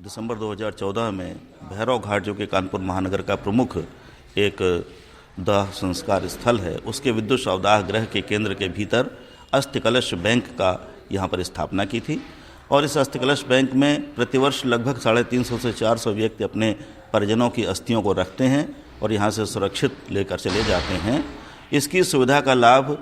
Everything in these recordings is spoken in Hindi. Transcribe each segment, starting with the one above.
दिसंबर 2014 में भैरव घाट, जो कि कानपुर महानगर का प्रमुख एक दाह संस्कार स्थल है, उसके विद्युत शवदाह गृह के केंद्र के भीतर अस्थि कलश बैंक का यहाँ पर स्थापना की थी। और इस अस्थि कलश बैंक में प्रतिवर्ष लगभग 350 से 400 व्यक्ति अपने परिजनों की अस्थियों को रखते हैं और यहाँ से सुरक्षित लेकर चले जाते हैं। इसकी सुविधा का लाभ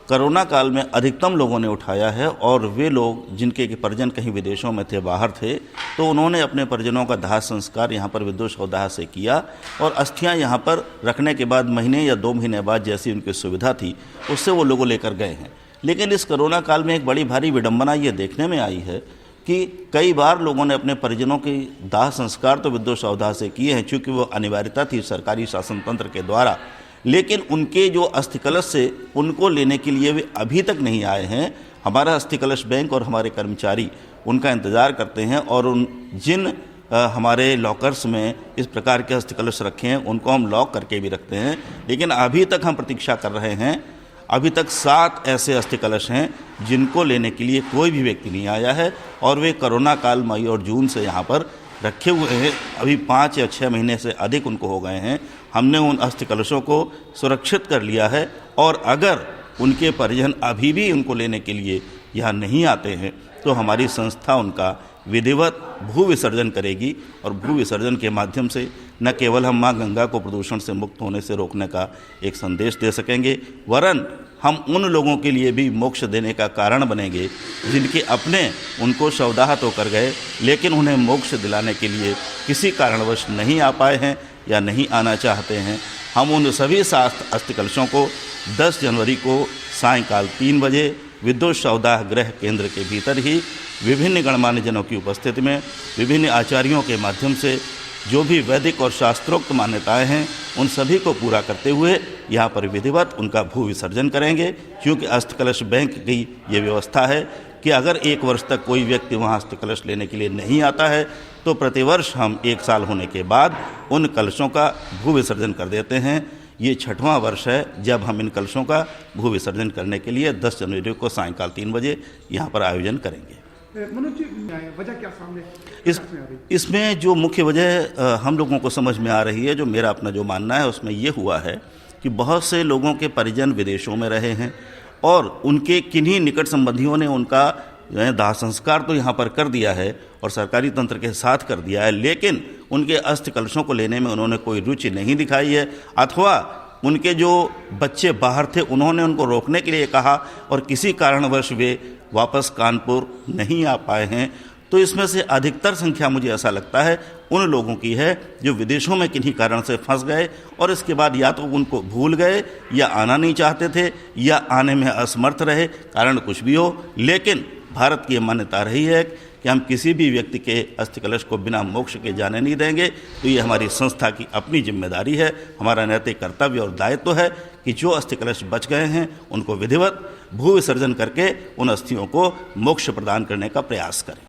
कोरोना काल में अधिकतम लोगों ने उठाया है और वे लोग जिनके परिजन कहीं विदेशों में थे, बाहर थे, तो उन्होंने अपने परिजनों का दाह संस्कार यहाँ पर विद्युत शवदाह से किया और अस्थियाँ यहाँ पर रखने के बाद महीने या 2 महीने बाद जैसी उनकी सुविधा थी उससे वो लोगों लेकर गए हैं। लेकिन इस कोरोना काल में एक बड़ी भारी विडंबना ये देखने में आई है कि कई बार लोगों ने अपने परिजनों की दाह संस्कार तो विद्युत शवदाह से किए हैं, चूँकि वो अनिवार्यता थी सरकारी शासन तंत्र के द्वारा, लेकिन उनके जो अस्थि कलश से उनको लेने के लिए वे अभी तक नहीं आए हैं। हमारा अस्थि कलश बैंक और हमारे कर्मचारी उनका इंतज़ार करते हैं और उन जिन हमारे लॉकर्स में इस प्रकार के अस्थि कलश रखे हैं उनको हम लॉक करके भी रखते हैं, लेकिन अभी तक हम प्रतीक्षा कर रहे हैं। अभी तक 7 ऐसे अस्थि कलश हैं जिनको लेने के लिए कोई भी व्यक्ति नहीं आया है और वे कोरोना काल मई और जून से यहाँ पर रखे हुए हैं। अभी 5 या 6 महीने से अधिक उनको हो गए हैं। हमने उन अस्थि कलशों को सुरक्षित कर लिया है और अगर उनके परिजन अभी भी उनको लेने के लिए यहाँ नहीं आते हैं तो हमारी संस्था उनका विधिवत भू विसर्जन करेगी और भू विसर्जन के माध्यम से न केवल हम माँ गंगा को प्रदूषण से मुक्त होने से रोकने का एक संदेश दे सकेंगे, वरन हम उन लोगों के लिए भी मोक्ष देने का कारण बनेंगे जिनके अपने उनको शवदाह तो कर गए लेकिन उन्हें मोक्ष दिलाने के लिए किसी कारणवश नहीं आ पाए हैं या नहीं आना चाहते हैं। हम उन सभी 7 अस्थि कलशों को 10 जनवरी को सायंकाल 3 बजे विद्युत शवदाह गृह केंद्र के भीतर ही विभिन्न गणमान्य जनों की उपस्थिति में विभिन्न आचार्यों के माध्यम से जो भी वैदिक और शास्त्रोक्त मान्यताएं हैं उन सभी को पूरा करते हुए यहाँ पर विधिवत उनका भू विसर्जन करेंगे। क्योंकि अस्थि कलश बैंक की ये व्यवस्था है कि अगर 1 वर्ष तक कोई व्यक्ति वहाँ अस्थि कलश लेने के लिए नहीं आता है तो प्रतिवर्ष हम 1 साल होने के बाद उन कलशों का भू विसर्जन कर देते हैं। ये 6वां वर्ष है जब हम इन कलशों का भू विसर्जन करने के लिए 10 जनवरी को सायंकाल 3 बजे यहाँ पर आयोजन करेंगे। मनोज जी, वजह क्या सामने इसमें जो मुख्य वजह हम लोगों को समझ में आ रही है, जो मेरा अपना जो मानना है उसमें ये हुआ है कि बहुत से लोगों के परिजन विदेशों में रहे हैं और उनके किन्हीं निकट संबंधियों ने उनका दाह संस्कार तो यहाँ पर कर दिया है और सरकारी तंत्र के साथ कर दिया है, लेकिन उनके अस्थि कलशों को लेने में उन्होंने कोई रुचि नहीं दिखाई है, अथवा उनके जो बच्चे बाहर थे उन्होंने उनको रोकने के लिए कहा और किसी कारणवश वे वापस कानपुर नहीं आ पाए हैं। तो इसमें से अधिकतर संख्या मुझे ऐसा लगता है उन लोगों की है जो विदेशों में किन्हीं कारण से फंस गए और इसके बाद या तो उनको भूल गए या आना नहीं चाहते थे या आने में असमर्थ रहे, कारण कुछ भी हो, लेकिन भारत की मान्यता रही है कि हम किसी भी व्यक्ति के अस्थि कलश को बिना मोक्ष के जाने नहीं देंगे। तो ये हमारी संस्था की अपनी जिम्मेदारी है, हमारा नैतिक कर्तव्य और दायित्व है कि जो अस्थि कलश बच गए हैं उनको विधिवत भू विसर्जन करके उन अस्थियों को मोक्ष प्रदान करने का प्रयास करें।